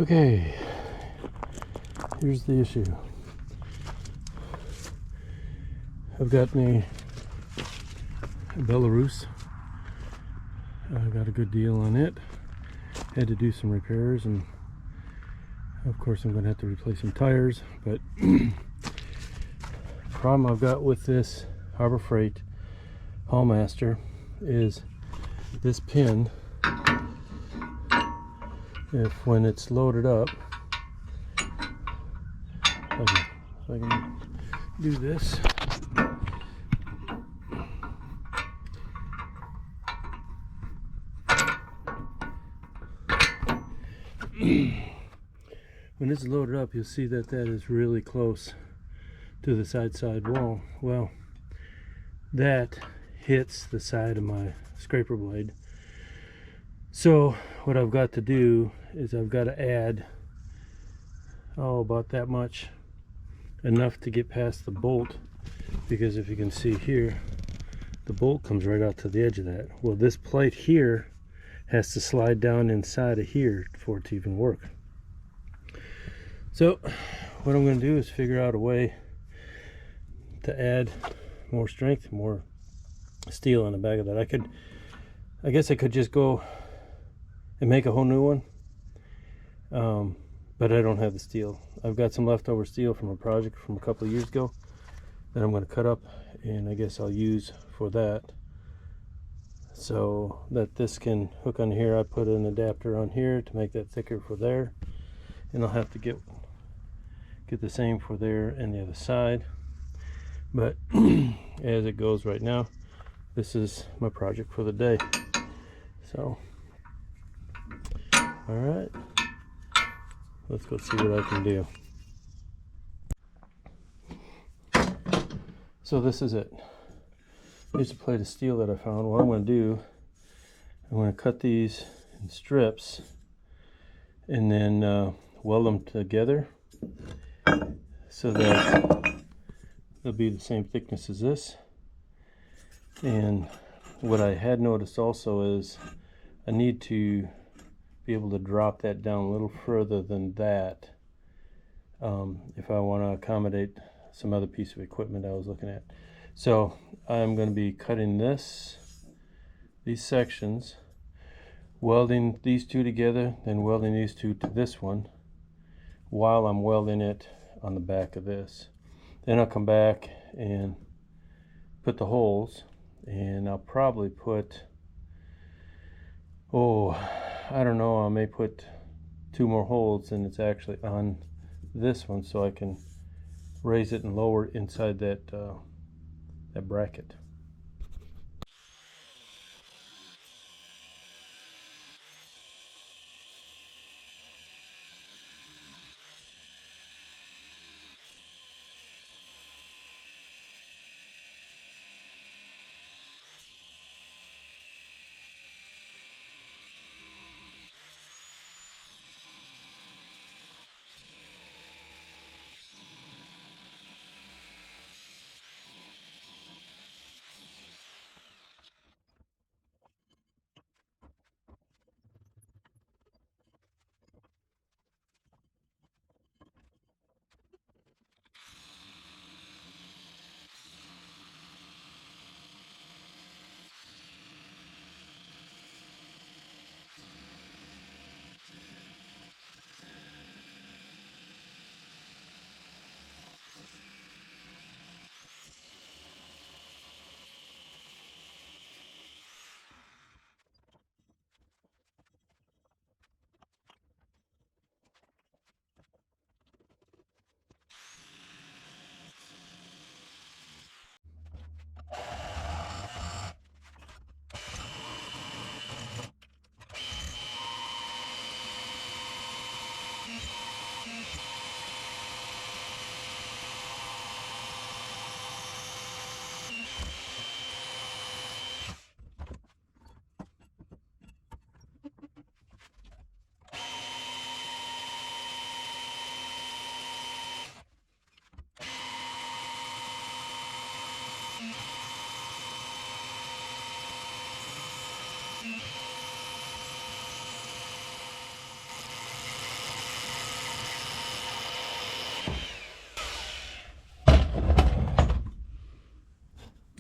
Okay, here's the issue. I've got me a Belarus. I got a good deal on it. Had to do some repairs, and of course I'm going to have to replace some tires. But problem I've got with this Harbor Freight Haulmaster is this pin. If when it's loaded up, if I can do this. When it's loaded up, you'll see that that is really close to the side wall. Well, that hits the side of my scraper blade. So what I've got to do is I've got to add about that much, enough to get past the bolt, because if you can see here, the bolt comes right out to the edge of that. Well, this plate here has to slide down inside of here for it to even work. So what I'm going to do is figure out a way to add more strength, more steel on the back of that. I guess I could just go and make a whole new one, but I don't have the steel. I've got some leftover steel from a project from a couple of years ago that I'm going to cut up, and I guess I'll use for that, so that this can hook on here. I put an adapter on here to make that thicker for there, and I'll have to get the same for there and the other side. But as it goes right now, this is my project for the day. So all right, let's go see what I can do. So this is it. Here's a plate of steel that I found. What I'm going to do, I'm going to cut these in strips and then weld them together so that they'll be the same thickness as this. And what I had noticed also is I need to be able to drop that down a little further than that if I want to accommodate some other piece of equipment I was looking at. So I'm going to be cutting these sections, welding these two together, then welding these two to this one while I'm welding it on the back of this. Then I'll come back and put the holes, and I'll probably put, I don't know, I may put 2 more holes, and it's actually on this one, so I can raise it and lower it inside that bracket.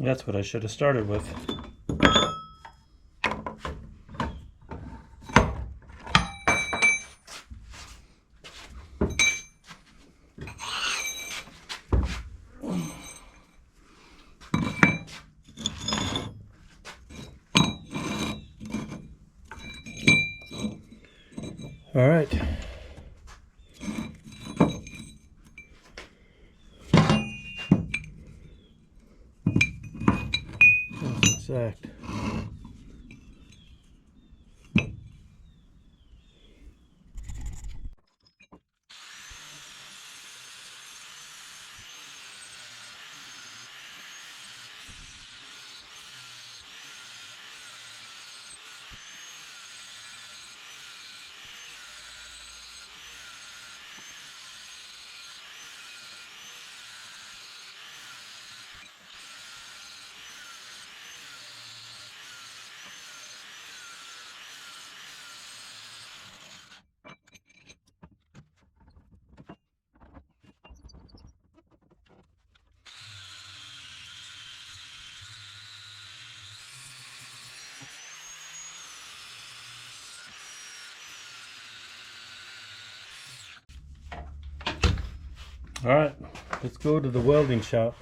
That's what I should have started with. All right. That's exact. All right, let's go to the welding shop.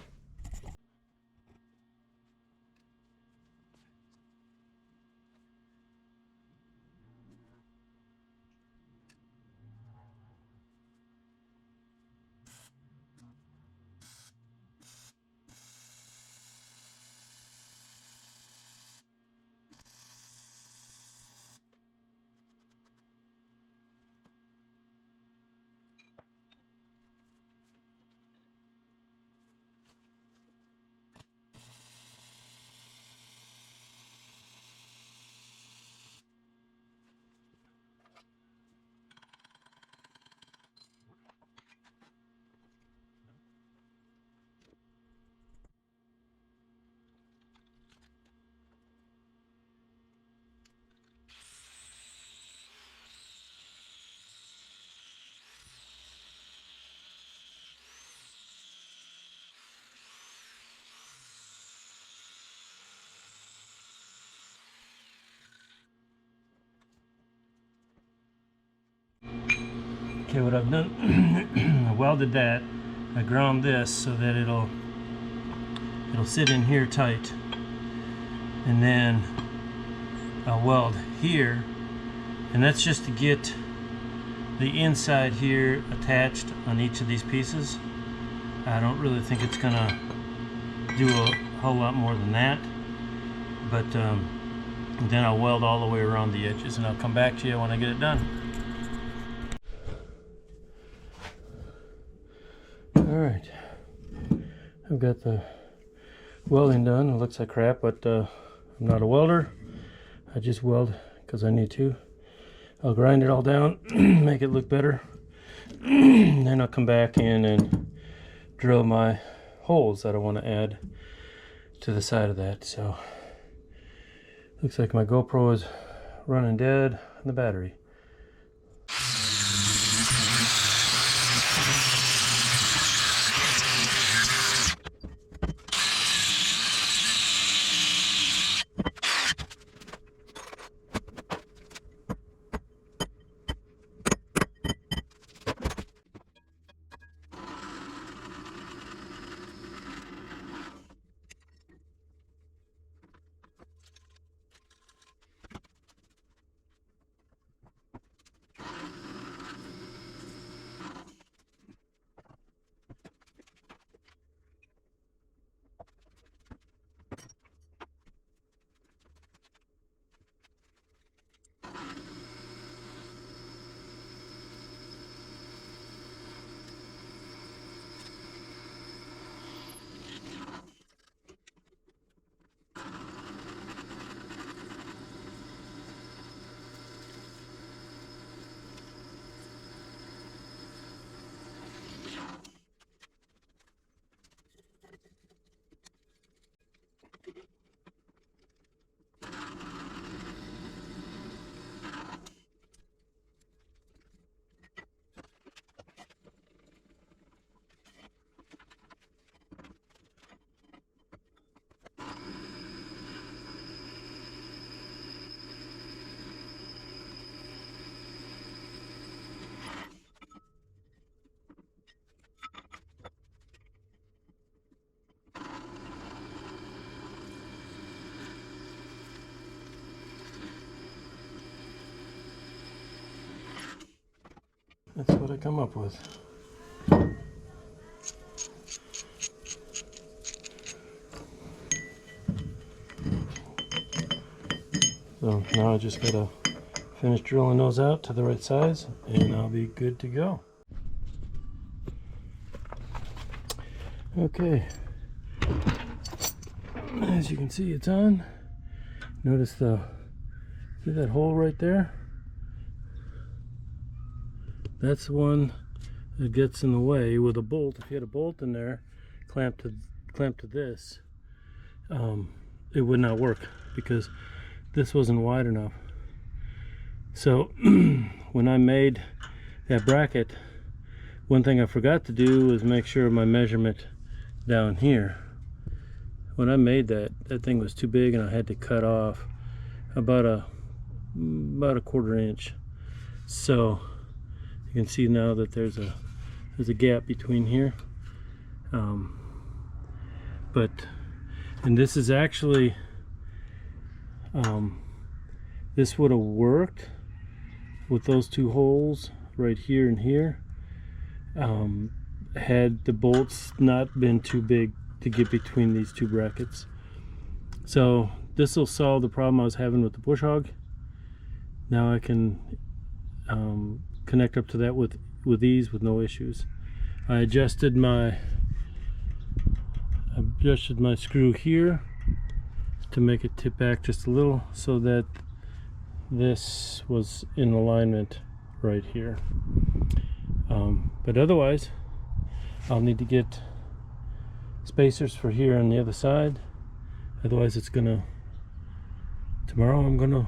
Okay, what I've done, I welded that. I ground this so that it'll sit in here tight, and then I'll weld here, and that's just to get the inside here attached on each of these pieces. I don't really think it's gonna do a whole lot more than that, but then I'll weld all the way around the edges, and I'll come back to you when I get it done. Alright, I've got the welding done. It looks like crap, but I'm not a welder. I just weld because I need to. I'll grind it all down, make it look better. Then I'll come back in and drill my holes that I want to add to the side of that. So, looks like my GoPro is running dead on the battery. That's what I come up with. So now I just gotta finish drilling those out to the right size and I'll be good to go. Okay, as you can see, it's on. Notice see that hole right there? That's the one that gets in the way with a bolt. If you had a bolt in there clamped to this, it would not work because this wasn't wide enough. So when I made that bracket, one thing I forgot to do was make sure my measurement down here. When I made that thing was too big and I had to cut off about a quarter inch. So you can see now that there's a gap between here. And this is actually this would have worked with those two holes right here and here, had the bolts not been too big to get between these two brackets. So this will solve the problem I was having with the bush hog. Now I can connect up to that with ease with no issues. I adjusted my screw here to make it tip back just a little so that this was in alignment right here. But otherwise I'll need to get spacers for here on the other side. Otherwise tomorrow I'm gonna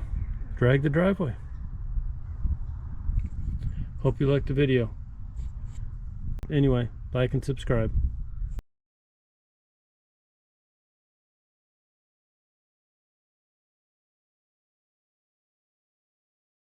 drag the driveway. Hope you liked the video. Anyway, like and subscribe.